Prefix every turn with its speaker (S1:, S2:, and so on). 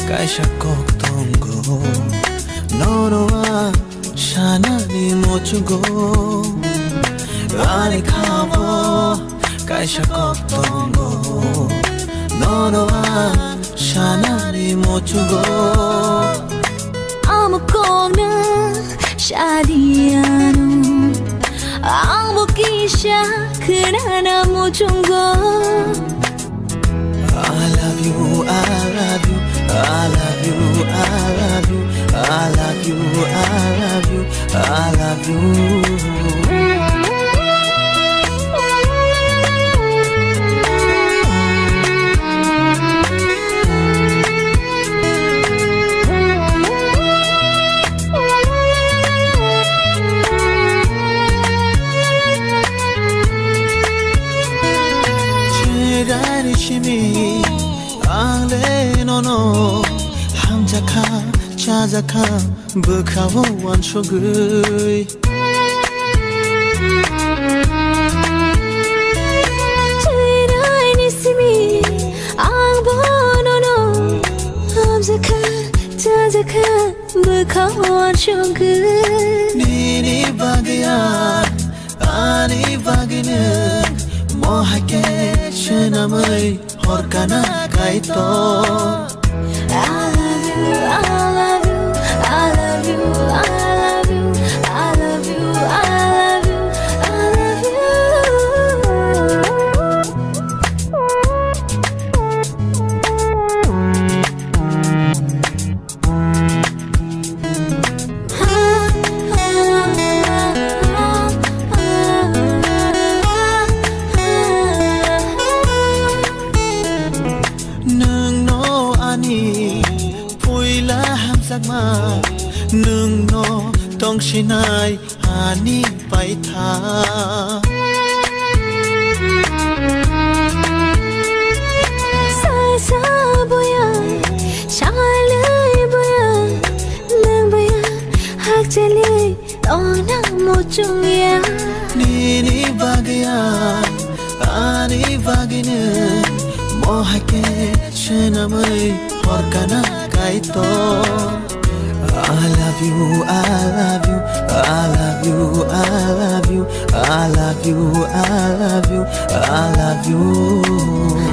S1: Kaisa koktongo Noroa shanani mochugo Rani khabo Kaisa koktongo Noroa shanani mochugo
S2: Amo kona shadiyanu Amo kisha kunana mochungo
S1: I love you, I love you, I love you, I love you, I love you, I love you, I love you. Chegani chimi ale no no hamjaka chajaka bukhawo wanshogui
S2: Chegani chimi ale no no hamjaka chajaka bukhawo wanshogui
S1: Nini bagyan ani bagine mohake shenamai horkana kaito
S2: I love you, I love you, I love you, I love you, I love you, I love you, I love
S1: Puila hamsakma nung no tong shinai ani paitha
S2: Sai sa boya shalai boya nang boya hak chale ona mochungya
S1: Nini bagyan ani bagine mohake shenamai horkana kaito I love you, I love you, I love you, I love you, I love you, I love you, I love you.